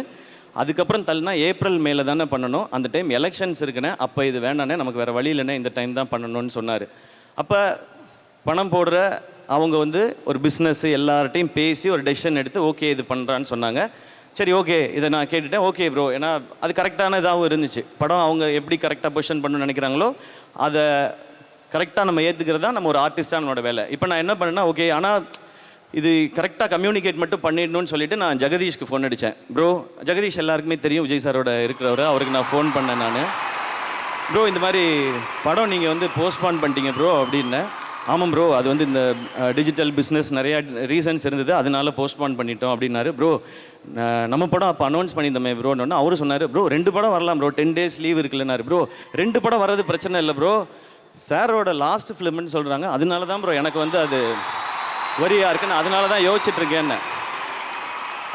அதுக்கப்புறம் தள்ளினா ஏப்ரல் மேலே தானே பண்ணணும், அந்த டைம் எலெக்ஷன்ஸ் இருக்குண்ணே, அப்போ இது வேணாண்ணே, நமக்கு வேறு வழி இல்லைண்ணே, இந்த டைம் தான் பண்ணணும்னு சொன்னார். அப்போ பணம் போடுற அவங்க வந்து ஒரு பிஸ்னஸ்ஸு எல்லார்ட்டையும் பேசி ஒரு டெசிஷன் எடுத்து ஓகே இது பண்ணுறான்னு சொன்னாங்க. சரி ஓகே, இதை நான் கேட்டுட்டேன். ஓகே ப்ரோ, ஏன்னா அது கரெக்டான இதாகவும் இருந்துச்சு. படம் அவங்க எப்படி கரெக்டாக பொசிஷன் பண்ணணும்னு நினைக்கிறாங்களோ அதை கரெக்டாக நம்ம ஏற்றுக்கிறது தான் நம்ம ஒரு ஆர்டிஸ்ட்டாக நம்மளோட வேலை. இப்போ நான் என்ன பண்ணேன்னா, ஓகே ஆனால் இது கரெக்டாக கம்யூனிகேட் மட்டும் பண்ணிடணும்னு சொல்லிட்டு நான் ஜெகதீஷ்க்கு ஃபோன் அடித்தேன். ப்ரோ, ஜெகதீஷ் எல்லாருக்குமே தெரியும், விஜய் சாரோட இருக்கிறவர், அவருக்கு நான் ஃபோன் பண்ணேன். நான் ப்ரோ இந்த மாதிரி படம் நீங்கள் வந்து போஸ்ட்பான் பண்ணிட்டீங்க ப்ரோ அப்படின்னேன். ஆமாம் ப்ரோ, அது வந்து இந்த டிஜிட்டல் பிஸ்னஸ் நிறையா ரீசன்ஸ் இருந்தது, அதனால போஸ்ட்பான் பண்ணிட்டோம் அப்படின்னாரு. ப்ரோ நம்ம படம் அப்போ அனௌன்ஸ் பண்ணியிருந்தோமே ப்ரோன்னு அவரு சொன்னார், ப்ரோ 2 படம் வரலாம் ப்ரோ, 10 days லீவ் இருக்குல்லனாரு. ப்ரோ 2 படம் வர்றது பிரச்சனை இல்லை ப்ரோ, சாரோட லாஸ்ட் ஃபிலிம்னு சொல்கிறாங்க, அதனால தான் ப்ரோ எனக்கு வந்து அது வரியாக இருக்குன்னு அதனால தான் யோசிச்சுட்ருக்கேன்னு.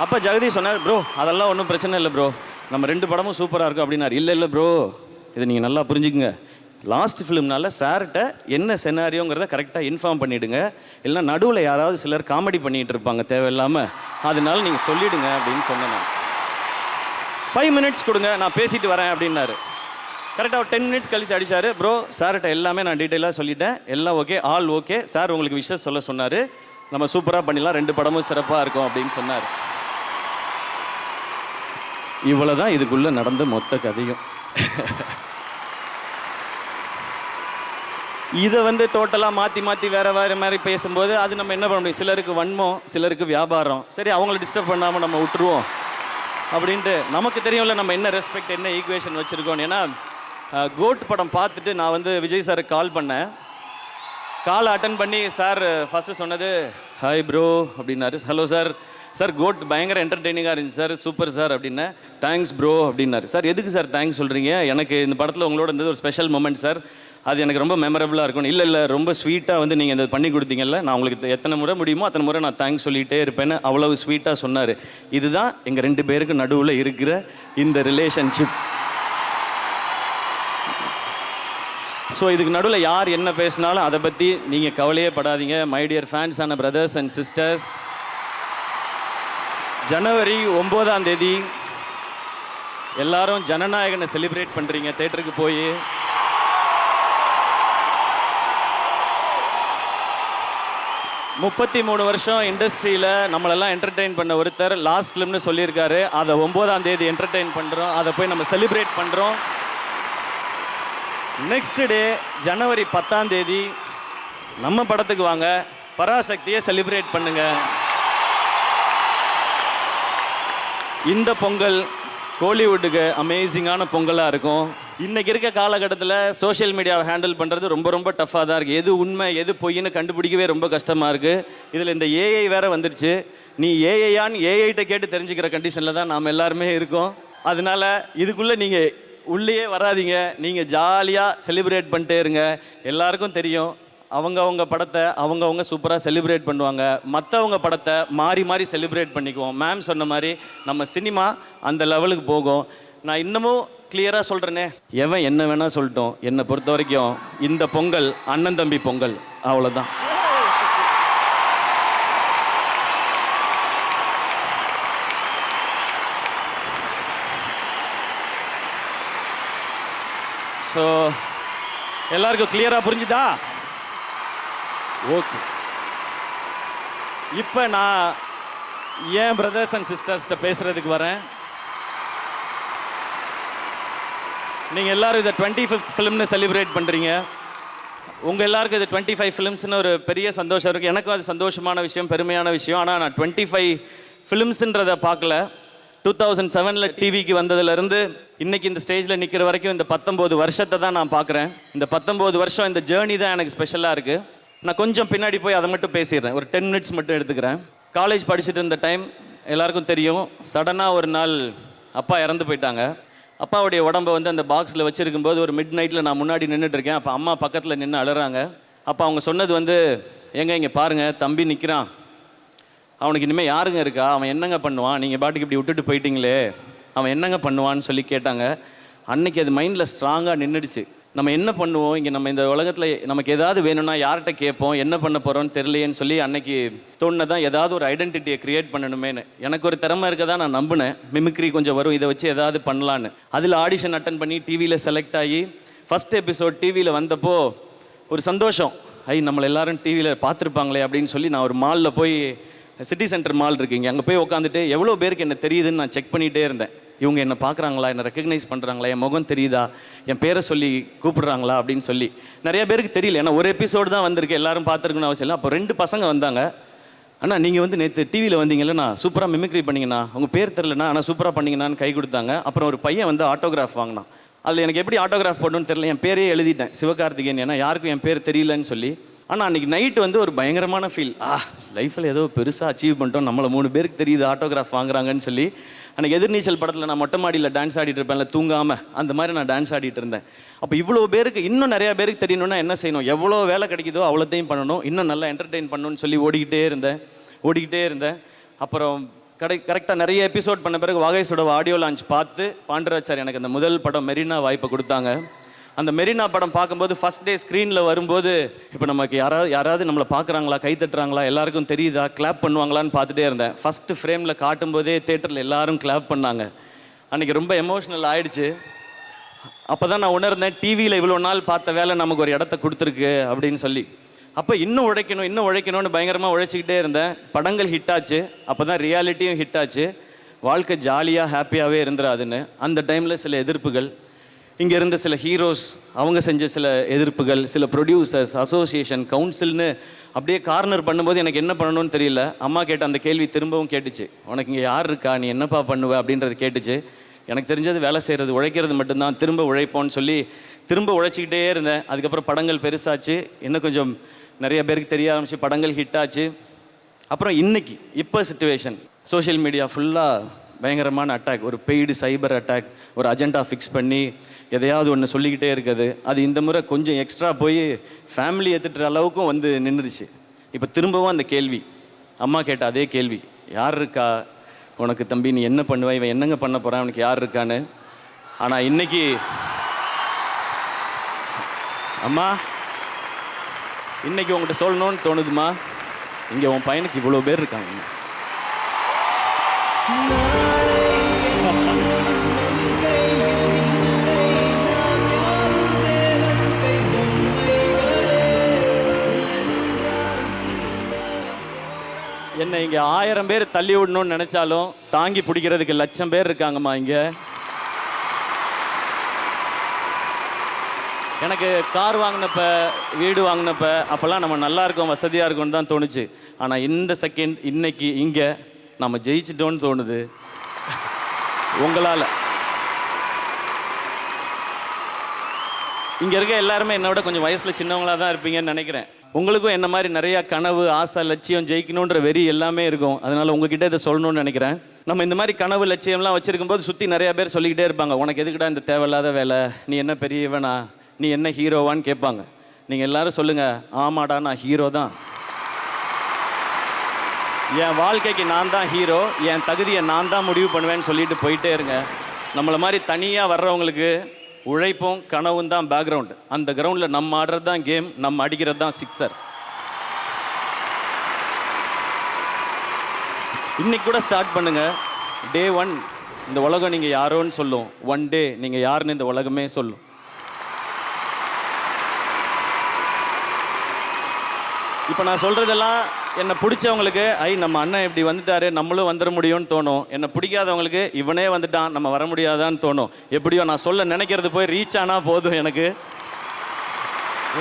அப்போ ஜெகதீஷ் சொன்னார், ப்ரோ அதெல்லாம் ஒன்றும் பிரச்சனை இல்லை ப்ரோ, நம்ம 2 படமும் சூப்பராக இருக்கும் அப்படின்னாரு. இல்லை ப்ரோ, இதை நீங்கள் நல்லா புரிஞ்சுக்குங்க, லாஸ்ட் ஃபிலிம்னால சார்கிட்ட என்ன செனாரியோங்கிறத கரெக்டாக இன்ஃபார்ம் பண்ணிவிடுங்க, இல்லைனா நடுவில் யாராவது சிலர் காமெடி பண்ணிகிட்டு இருப்பாங்க தேவையில்லாமல், அதனால நீங்கள் சொல்லிவிடுங்க அப்படின்னு சொன்னேன். நான் 5 minutes கொடுங்க, நான் பேசிட்டு வரேன் அப்படின்னாரு. கரெக்டாக ஒரு 10 minutes கழிச்சு அடித்தார். ப்ரோ சார்கிட்ட எல்லாமே நான் டீட்டெயிலாக சொல்லிட்டேன், எல்லாம் ஓகே, ஆல் ஓகே, சார் உங்களுக்கு விஷஸ் சொல்ல சொன்னார், நம்ம சூப்பராக பண்ணிடலாம், 2 படமும் சிறப்பாக இருக்கும் அப்படின்னு சொன்னார். இவ்வளோ தான் இதுக்குள்ளே நடந்த மொத்த கதையும். இதை வந்து டோட்டலாக மாற்றி வேறு மாதிரி பேசும்போது அது நம்ம என்ன பண்ண முடியும், சிலருக்கு வன்மம், சிலருக்கு வியாபாரம், சரி அவங்கள டிஸ்டர்ப் பண்ணாமல் நம்ம விட்டுருவோம் அப்படின்ட்டு. நமக்கு தெரியும்ல நம்ம என்ன ரெஸ்பெக்ட், என்ன ஈக்குவேஷன் வச்சுருக்கோம். ஏன்னா கோட் படம் பார்த்துட்டு நான் வந்து விஜய் சாருக்கு கால் பண்ணேன். கால் அட்டன் பண்ணி சார் ஃபஸ்ட்டு சொன்னது ஹாய் ப்ரோ அப்படின்னாரு. ஹலோ சார், சார் கோட் பயங்கர என்டர்டெய்னிங்காக இருந்துச்சு சார், சூப்பர் சார் அப்படின்னேன். தேங்க்ஸ் ப்ரோ அப்படின்னாரு. சார் எதுக்கு சார் தேங்க்ஸ் சொல்கிறீங்க, எனக்கு இந்த படத்தில் உங்களோட இருந்தது ஒரு ஸ்பெஷல் மூமெண்ட் சார், அது எனக்கு ரொம்ப மெமரபுளாக இருக்கும். இல்லை ரொம்ப ஸ்வீட்டாக வந்து நீங்கள் இந்த பண்ணி கொடுத்தீங்கல்ல, நான் உங்களுக்கு எத்தனை முறை முடியுமோ அத்தனை முறை நான் தேங்க்ஸ் சொல்லிகிட்டே இருப்பேன்னு அவ்வளவு ஸ்வீட்டாக சொன்னார். இதுதான் எங்கள் 2 பேருக்கு நடுவில் இருக்கிற இந்த ரிலேஷன்ஷிப். ஸோ இதுக்கு நடுவில் யார் என்ன பேசினாலும் அதை பற்றி நீங்கள் கவலையே படாதீங்க. மை டியர் ஃபேன்ஸ் ஆன பிரதர்ஸ் அண்ட் சிஸ்டர்ஸ், ஜனவரி 9ஆம் தேதி எல்லாரும் ஜனநாயகனை செலிப்ரேட் பண்ணுறீங்க தேட்டருக்கு போய். முப்பத்தி 3 வருஷம் இண்டஸ்ட்ரியில் நம்மளெல்லாம் என்டர்டெயின் பண்ண ஒருத்தர் லாஸ்ட் ஃபிலிம்னு சொல்லியிருக்காரு. அதை 9ஆம் தேதி என்டர்டெயின் பண்ணுறோம். அதை போய் நம்ம செலிப்ரேட் பண்ணுறோம். நெக்ஸ்ட் டே ஜனவரி 10ஆம் தேதி நம்ம படத்துக்கு வாங்க, பராசக்தியை செலிப்ரேட் பண்ணுங்க. இந்த பொங்கல் கோலிவுட்டுக்கு அமேசிங்கான பொங்கலாக இருக்கும். இன்றைக்கி இருக்க காலகட்டத்தில் சோஷியல் மீடியாவை ஹேண்டில் பண்ணுறது ரொம்ப ரொம்ப டஃப்பாக தான் இருக்குது. எது உண்மை எது பொய்ன்னு கண்டுபிடிக்கவே ரொம்ப கஷ்டமாக இருக்குது. இதில் இந்த ஏஐ வேறு வந்துடுச்சு. நீ ஏஐயான்னு ஏஐட்ட கேட்டு தெரிஞ்சுக்கிற கண்டிஷனில் தான் நாம் எல்லாருமே இருக்கோம். அதனால இதுக்குள்ளே நீங்கள் உள்ளே வராதிங்க. நீங்கள் ஜாலியாக செலிப்ரேட் பண்ணிட்டே இருங்க. எல்லாருக்கும் தெரியும் அவங்கவுங்க படத்தை அவங்கவுங்க சூப்பராக செலிப்ரேட் பண்ணுவாங்க. மற்றவங்க படத்தை மாறி மாறி செலிப்ரேட் பண்ணிக்குவோம். மேம் சொன்ன மாதிரி நம்ம சினிமா அந்த லெவலுக்கு போகும். நான் இன்னமும் கிளியராக சொல்கிறேனே, எவன் என்ன வேணால் சொல்லட்டும், என்னை பொறுத்த வரைக்கும் இந்த பொங்கல் அண்ணன் தம்பி பொங்கல், அவ்வளோதான். ஸோ எல்லாருக்கும் கிளியராக புரிஞ்சுதா? ஓகே. இப்போ நான் ஏன் பிரதர்ஸ் அண்ட் சிஸ்டர்ஸ்கிட்ட பேசுகிறதுக்கு வரேன். நீங்கள் எல்லோரும் இதை 25th ஃபிலிம்னு செலிப்ரேட் பண்ணுறீங்க. உங்கள் எல்லாருக்கும் இது 25 ஃபிலிம்ஸ்னு ஒரு பெரிய சந்தோஷம் இருக்குது. எனக்கும் அது சந்தோஷமான விஷயம், பெருமையான விஷயம். ஆனால் நான் 25 ஃபிலிம்ஸுன்றதை பார்க்கல. 2007 டிவிக்கு வந்ததுலேருந்து இன்றைக்கி இந்த ஸ்டேஜில் நிற்கிற வரைக்கும் இந்த 19 வருஷத்தை தான் நான் பார்க்குறேன். இந்த 19 வருஷம் இந்த ஜேர்னி தான் எனக்கு ஸ்பெஷலாக இருக்குது. நான் கொஞ்சம் பின்னாடி போய் அதை மட்டும் பேசிடுறேன். ஒரு 10 மினிட்ஸ் மட்டும் எடுத்துக்கிறேன். காலேஜ் படிச்சுட்டு இருந்த டைம் எல்லாருக்கும் தெரியும். சடனாக ஒரு நாள் அப்பா இறந்து போயிட்டாங்க. அப்பாவுடைய உடம்பை வந்து அந்த பாக்ஸில் வச்சுருக்கும்போது ஒரு மிட் நைட்டில் நான் முன்னாடி நின்றுட்டுருக்கேன். அப்போ அம்மா பக்கத்தில் நின்று அழுறாங்க. அப்போ அவங்க சொன்னது வந்து, ஏங்க இங்கே பாருங்கள், தம்பி நிற்கிறான், அவனுக்கு இனிமேல் யாருங்க இருக்கா, அவன் என்னங்க பண்ணுவான், நீங்கள் பாட்டுக்கு இப்படி விட்டுட்டு போயிட்டீங்களே, அவன் என்னங்க பண்ணுவான்னு சொல்லி கேட்டாங்க. அன்னைக்கு அது மைண்டில் ஸ்ட்ராங்காக நின்றுடுச்சு. நம்ம என்ன பண்ணுவோம் இங்கே, நம்ம இந்த உலகத்தில் நமக்கு ஏதாவது வேணும்னா யார்கிட்ட கேட்போம், என்ன பண்ண போகிறோன்னு தெரியலையேன்னு சொல்லி அன்னைக்கு தோணுதான் ஏதாவது ஒரு ஐடென்டிட்டியை க்ரியேட் பண்ணணுமேனு. எனக்கு ஒரு திறமை இருக்க தான் நான் நம்பினேன். மிமிக்ரி கொஞ்சம் வரும், இதை வச்சு ஏதாவது பண்ணலான்னு. அதில் ஆடிஷன் அட்டன் பண்ணி டிவியில் செலக்ட் ஆகி ஃபஸ்ட் எபிசோட் டிவியில் வந்தப்போ ஒரு சந்தோஷம். நம்மளை எல்லாரும் டிவியில் பார்த்துருப்பாங்களே அப்படின்னு சொல்லி நான் ஒரு மாலில் போய், சிட்டி சென்டர் மால் இருக்குங்க, அங்கே போய் உட்காந்துட்டு எவ்வளோ பேருக்கு என்ன தெரியுதுன்னு நான் செக் பண்ணிகிட்டே இருந்தேன். இவங்க என்னை பார்க்குறாங்களா, என்னை ரெக்கக்னைஸ் பண்ணுறாங்களா, என் முகம் தெரியுதா, என் பேரை சொல்லி கூப்பிடுறாங்களா அப்படின்னு சொல்லி. நிறைய பேருக்கு தெரியல, ஏன்னா ஒரு எபிசோடு தான் வந்திருக்கு, எல்லாரும் பார்த்துருக்கணும்னு அவசியம் இல்லை. அப்போ 2 பசங்க வந்தாங்க. அண்ணா நீங்கள் வந்து நேற்று டிவியில் வந்தீங்கல்லண்ணா, சூப்பராக மிமிக்ரி பண்ணிங்கண்ணா, உங்கள் பேர் தெரிலண்ணா, ஆனால் சூப்பராக பண்ணிங்கண்ணான்னு கை கொடுத்தாங்க. அப்புறம் ஒரு பையன் வந்து ஆட்டோகிராஃப் வாங்கினான். அதில் எனக்கு எப்படி ஆட்டோகிராஃப் போடணும்னு தெரியல, என் பேரே எழுதிட்டேன், சிவகார்த்திகேயன். ஏன்னா யாருக்கும் என் பேர் தெரியலன்னு சொல்லி. ஆனால் அன்றைக்கி நைட்டு வந்து ஒரு பயங்கரமான ஃபீல். லைஃப்பில் ஏதோ பெருசாக அச்சீவ் பண்ணிட்டோம், நம்மளை 3 பேருக்கு தெரியுது ஆட்டோகிராஃப் வாங்குறாங்கன்னு சொல்லி. அன்றைக்கி எதிர்நீச்சல் படத்தில் நான் மொட்டை மாடியில் டான்ஸ் ஆடிட்டு இருப்பேன்ல, தூங்காமல், அந்த மாதிரி நான் டான்ஸ் ஆடிட்டு இருந்தேன். அப்போ இவ்வளோ பேருக்கு, இன்னும் நிறையா பேருக்கு தெரியணும்னா என்ன செய்யணும், எவ்வளோ வேலை கிடைக்குதோ அவ்வளோத்தையும் பண்ணணும், இன்னும் நல்லா என்டர்டெயின் பண்ணணும்னு சொல்லி ஓடிக்கிட்டே இருந்தேன். அப்புறம் கரெக்டாக நிறைய எபிசோட் பண்ண பிறகு வாகைஸோட ஆடியோ லான்ச் பார்த்து பாண்டராஜ் சார் எனக்கு அந்த முதல் படம் மெரினா வாய்ப்பை கொடுத்தாங்க. அந்த மெரினா படம் பார்க்கும்போது ஃபஸ்ட் டே ஸ்க்ரீனில் வரும்போது, இப்போ நமக்கு யாராவது நம்மளை பார்க்குறாங்களா, கை தட்டுறாங்களா, எல்லாருக்கும் தெரியுதா, கிளாப் பண்ணுவாங்களான்னு பார்த்துட்டே இருந்தேன். ஃபஸ்ட்டு ஃப்ரேமில் காட்டும்போதே தேட்டரில் எல்லாரும் கிளாப் பண்ணாங்க. அன்றைக்கி ரொம்ப எமோஷ்னல் ஆகிடுச்சு. அப்போ தான் நான் உணர்ந்தேன், டிவியில் இவ்வளோ நாள் பார்த்த வேலை நமக்கு ஒரு இடத்த கொடுத்துருக்கு அப்படின்னு சொல்லி. அப்போ இன்னும் உழைக்கணும்னு பயங்கரமாக உழைச்சிக்கிட்டே இருந்தேன். படங்கள் ஹிட் ஆச்சு. அப்போ தான் ரியாலிட்டியும் ஹிட் ஆச்சு. வாழ்க்கை ஜாலியாக ஹாப்பியாகவே இருந்துடாதுன்னு. அந்த டைமில் சில எதிர்ப்புகள், இங்கே இருந்த சில ஹீரோஸ் அவங்க செஞ்ச சில எதிர்ப்புகள், சில ப்ரொடியூசர்ஸ், அசோசியேஷன், கவுன்சில்னு அப்படியே கார்னர் பண்ணும்போது எனக்கு என்ன பண்ணணும்னு தெரியல. அம்மா கேட்ட அந்த கேள்வி திரும்பவும் கேட்டுச்சு, உனக்கு இங்கே யார் இருக்கா, நீ என்னப்பா பண்ணுவ அப்படின்றது கேட்டுச்சு. எனக்கு தெரிஞ்சது வேலை செய்கிறது, உழைக்கிறது மட்டும்தான், திரும்ப உழைப்போன்னு சொல்லி திரும்ப உழைச்சிக்கிட்டே இருந்தேன். அதுக்கப்புறம் படங்கள் பெருசாச்சு, இன்னும் கொஞ்சம் நிறைய பேருக்கு தெரிய ஆரம்பிச்சு, படங்கள் ஹிட் ஆச்சு. அப்புறம் இப்போ சிச்சுவேஷன், சோஷியல் மீடியா ஃபுல்லாக பயங்கரமான அட்டாக், ஒரு பெய்டு சைபர் அட்டாக், ஒரு அஜெண்டா ஃபிக்ஸ் பண்ணி எதையாவது ஒன்று சொல்லிக்கிட்டே இருக்குது. அது இந்த முறை கொஞ்சம் எக்ஸ்ட்ரா போய் ஃபேமிலி ஏற்றுட்டுற அளவுக்கும் வந்து நின்றுடுச்சு. இப்போ திரும்பவும் அந்த கேள்வி, அம்மா கேட்ட அதே கேள்வி, யார் இருக்கா உனக்கு தம்பி, நீ என்ன பண்ணுவ, இவன் என்னங்க பண்ண போகிறான், அவனுக்கு யார் இருக்கான்னு. ஆனால் இன்னைக்கு அம்மா, இன்னைக்கு உங்கள்கிட்ட சொல்லணும்னு தோணுதுமா, இங்கே உன் பையனுக்கு இவ்வளோ பேர் இருக்காங்க. என்னை இங்கே 1000 பேர் தள்ளி விடணும்னு நினைச்சாலும் தாங்கி பிடிக்கிறதுக்கு 1,00,000 பேர் இருக்காங்கம்மா இங்கே. எனக்கு கார் வாங்கினப்ப, வீடு வாங்கினப்ப அப்போல்லாம் நம்ம நல்லா இருக்கோம், வசதியாக இருக்கோம்னு தான் தோணுச்சு. ஆனால் இந்த செகண்ட் இன்னைக்கு இங்கே நம்ம ஜெயிச்சிட்டோன்னு தோணுது உங்களால். இங்கே இருக்க எல்லாருமே என்னோட கொஞ்சம் வயசில் சின்னவங்களாக தான் இருப்பீங்கன்னு நினைக்கிறேன். உங்களுக்கும் என்ன மாதிரி நிறையா கனவு, ஆசை, லட்சியம், ஜெயிக்கணுன்ற வெறி எல்லாமே இருக்கும். அதனால் உங்ககிட்ட இதை சொல்லணும்னு நினைக்கிறேன். நம்ம இந்த மாதிரி கனவு, லட்சியம்லாம் வச்சுருக்கும் போது சுற்றி நிறையா பேர் சொல்லிக்கிட்டே இருப்பாங்க, உனக்கு எதுக்குடா இந்த தேவையில்லாத வேலை, நீ என்ன பெரியவனா, நீ என்ன ஹீரோவான்னு கேட்பாங்க. நீங்கள் எல்லாரும் சொல்லுங்கள், ஆமாடா நான் ஹீரோ தான், என் வாழ்க்கைக்கு நான் தான் ஹீரோ, என் தகுதியை நான் தான் முடிவு பண்ணுவேன்னு சொல்லிட்டு போயிட்டே இருங்க. நம்மளை மாதிரி தனியாக வர்றவங்களுக்கு உழைப்பும் கனவும் தான் பேக்ரவுண்டு. அந்த கிரவுண்டில் நம்ம ஆடுறது தான் கேம், நம்ம அடிக்கிறது தான் சிக்ஸர். இன்னைக்கு கூட ஸ்டார்ட் பண்ணுங்க. டே 1 இந்த உலகம் நீங்கள் யாரோன்னு சொல்லும். 1 டே நீங்கள் யாருன்னு இந்த உலகமே சொல்லும். இப்போ நான் சொல்கிறதெல்லாம் என்னை பிடிச்சவங்களுக்கு நம்ம அண்ணன் இப்படி வந்துட்டாரு, நம்மளும் வந்துட முடியும்னு தோணும். என்னை பிடிக்காதவங்களுக்கு இவனே வந்துட்டான், நம்ம வர முடியாதான்னு தோணும். எப்படியோ நான் சொல்ல நினைக்கிறது போய் ரீச் ஆனால் போதும் எனக்கு.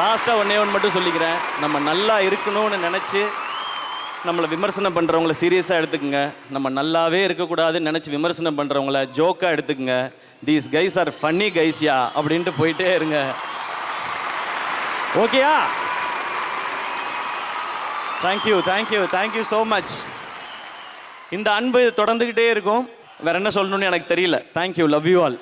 லாஸ்ட்டாக ஒன்றே ஒன்று மட்டும் சொல்லிக்கிறேன், நம்ம நல்லா இருக்கணும்னு நினச்சி நம்மளை விமர்சனம் பண்ணுறவங்கள சீரியஸாக எடுத்துக்குங்க. நம்ம நல்லாவே இருக்கக்கூடாதுன்னு நினச்சி விமர்சனம் பண்ணுறவங்கள ஜோக்காக எடுத்துக்குங்க. தீஸ் கைஸ் ஆர் ஃபன்னி கைஸ்யா அப்படின்ட்டு போயிட்டே இருங்க. ஓகேயா? Thank you so much. இந்த அன்பு தொடர்ந்துக்கிட்டே இருக்கும். வேற என்ன சொல்லணும்னு எனக்கு தெரியல. Thank you, love you all.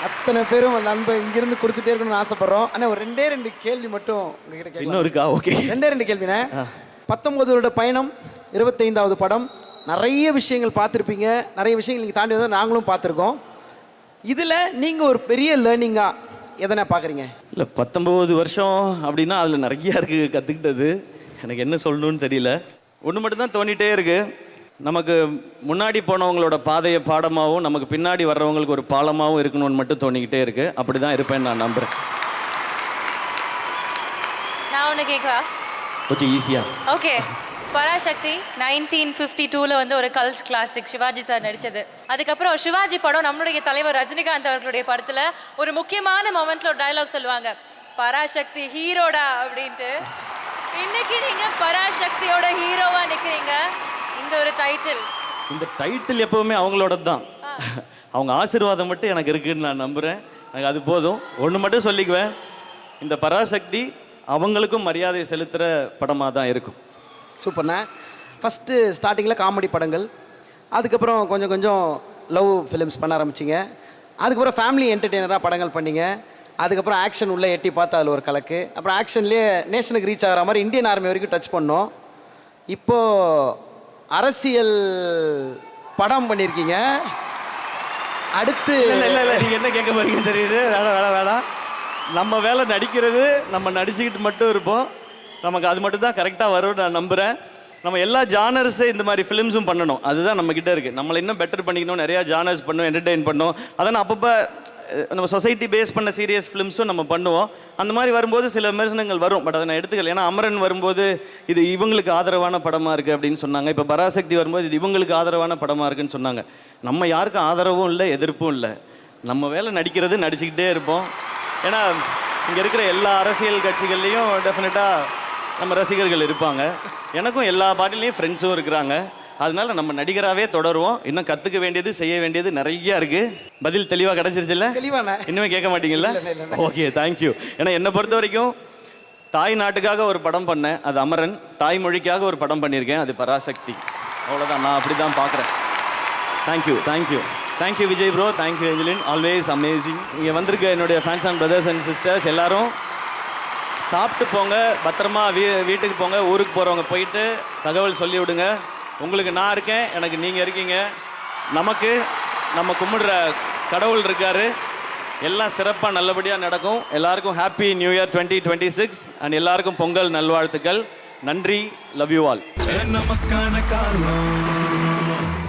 அத்தனை பேரும் அந்த அன்பை இங்கிருந்து கொடுத்துட்டே இருக்கணும்னு ஆசைப்படுறோம். ஆனால் ஒரு 2 கேள்வி மட்டும் உங்ககிட்ட கேட்கலாம். இன்னும் இருக்கா? ஓகே, 2 கேள்விண்ணே. 19 வருட பயணம், 25வது படம், நிறைய விஷயங்கள் பார்த்துருப்பீங்க, நிறைய விஷயங்கள் நீங்கள் தாண்டி வந்து நாங்களும் பார்த்துருக்கோம். இதில் நீங்கள் ஒரு பெரிய லேர்னிங்காக எதனா பார்க்குறீங்க? இல்லை, 19 வருஷம் அப்படின்னா அதில் நிறையா இருக்குது கற்றுக்கிட்டது. எனக்கு என்ன சொல்லணும்னு தெரியல. ஒன்று மட்டும்தான் தோணிகிட்டே இருக்குது, நமக்கு முன்னாடி போனவங்களோட பாதையை பாடமாகவும் நமக்கு பின்னாடி வர்றவங்களுக்கு ஒரு பாலமாகவும் இருக்கணும்னு மட்டும் தோணிக்கிட்டே இருக்கு. அப்படி தான் இருப்பேன்னு நான் நம்புகிறேன். நான் ஒன்று கேட்கவா? கொஞ்சம் ஈஸியா. ஓகே. பராசக்தி 1952 வந்து ஒரு கல்ட் கிளாசிக், சிவாஜி சார் நடித்தது. அதுக்கப்புறம் சிவாஜி படம் நம்மளுடைய தலைவர் ரஜினிகாந்த் அவர்களுடைய படத்தில் ஒரு முக்கியமான மொமெண்ட்டில் ஒரு டயலாக் சொல்லுவாங்க, பராசக்தி ஹீரோடா அப்படின்ட்டு. இன்னைக்கு நீங்கள் பராசக்தியோட ஹீரோவாக நிற்கிறீங்க. இந்த ஒரு டைட்டில், இந்த டைட்டில் எப்பவுமே அவங்களோட தான். அவங்க ஆசீர்வாதம் மட்டும் எனக்கு இருக்குன்னு நான் நம்புகிறேன். எனக்கு அது போதும். ஒன்று மட்டும் சொல்லிக்குவேன், இந்த பராசக்தி அவங்களுக்கும் மரியாதை செலுத்துகிற படமாக தான் இருக்கும். சூப்பர்ண்ணா. ஃபஸ்ட்டு ஸ்டார்டிங்கில் காமெடி படங்கள், அதுக்கப்புறம் கொஞ்சம் கொஞ்சம் லவ் ஃபிலிம்ஸ் பண்ண ஆரம்பிச்சிங்க, அதுக்கப்புறம் ஃபேமிலி என்டர்டெய்னராக படங்கள் பண்ணிங்க, அதுக்கப்புறம் ஆக்ஷன் உள்ளே எட்டி பார்த்து அதில் ஒரு கலக்கு, அப்புறம் ஆக்ஷன்லேயே நேஷனுக்கு ரீச் ஆகிற மாதிரி இந்தியன் ஆர்மி வரைக்கும் டச் பண்ணோம். இப்போது அரசியல் படம் பண்ணியிருக்கீங்க. அடுத்து இல்லை நீங்கள் என்ன கேட்க போறீங்க தெரியுது. வேணாம். நம்ம வேலை நடிக்கிறது, நம்ம நடிச்சுக்கிட்டு மட்டும் இருப்போம். நமக்கு அது மட்டும் தான் கரெக்டாக வரும்னு நான் நம்புகிறேன். நம்ம எல்லா ஜானர்ஸு இந்த மாதிரி ஃபிலிம்ஸும் பண்ணணும். அதுதான் நம்மக்கிட்ட இருக்குது. நம்மளை இன்னும் பெட்டர் பண்ணிக்கணும். நிறையா ஜானர்ஸ் பண்ணணும், என்டர்டெயின் பண்ணணும். அதனால் அப்பப்போ நம்ம சொசைட்டி பேஸ் பண்ண சீரியஸ் ஃபிலிம்ஸும் நம்ம பண்ணுவோம். அந்த மாதிரி வரும்போது சில விமர்சனங்கள் வரும். பட் அதை நான் எடுத்துக்கல. ஏன்னா அமரன் வரும்போது இது இவங்களுக்கு ஆதரவான படமாக இருக்குது அப்படின்னு சொன்னாங்க. இப்போ பராசக்தி வரும்போது இது இவங்களுக்கு ஆதரவான படமாக இருக்குன்னு சொன்னாங்க. நம்ம யாருக்கும் ஆதரவும் இல்லை, எதிர்ப்பும் இல்லை. நம்ம வேலை நடிக்கிறது, நடிச்சுக்கிட்டே இருப்போம். ஏன்னா இங்கே இருக்கிற எல்லா அரசியல் கட்சிகள்லேயும் டெஃபினட்டாக நம்ம ரசிகர்கள் இருப்பாங்க. எனக்கும் எல்லா பார்ட்டிலையும் ஃப்ரெண்ட்ஸும் இருக்கிறாங்க. அதனால நம்ம நடிகராகவே தொடருவோம். இன்னும் கற்றுக்க வேண்டியது, செய்ய வேண்டியது நிறையா இருக்குது. பதில் தெளிவாக கிடச்சிருச்சுல்ல? தெளிவான இன்னுமே கேட்க மாட்டீங்கல்ல? Okay, thank you. ஏன்னா என்னை பொறுத்த வரைக்கும் தாய் நாட்டுக்காக ஒரு படம் பண்ணேன், அது அமரன். தாய்மொழிக்காக ஒரு படம் பண்ணியிருக்கேன், அது பராசக்தி. அவ்வளோதான், நான் அப்படி தான் பார்க்குறேன். Thank you Vijay bro, thank you Angeline, always amazing. இங்கே வந்திருக்க என்னுடைய fans and brothers and sisters எல்லாரும் சாப்பிட்டு போங்க, பத்திரமா வீட்டுக்கு போங்க. ஊருக்கு போகிறவங்க போயிட்டு தகவல் சொல்லி விடுங்க. உங்களுக்கு நான் இருக்கேன், எனக்கு நீங்கள் இருக்கீங்க. நமக்கு நம்ம கும்பிடுற கடவுள் இருக்கார். எல்லாம் சிறப்பாக நல்லபடியாக நடக்கும். எல்லாருக்கும் ஹாப்பி நியூ இயர் 2026 அண்ட் எல்லாருக்கும் பொங்கல் நல்வாழ்த்துக்கள். நன்றி, லவ் யூ ஆல். நமக்கான காலம்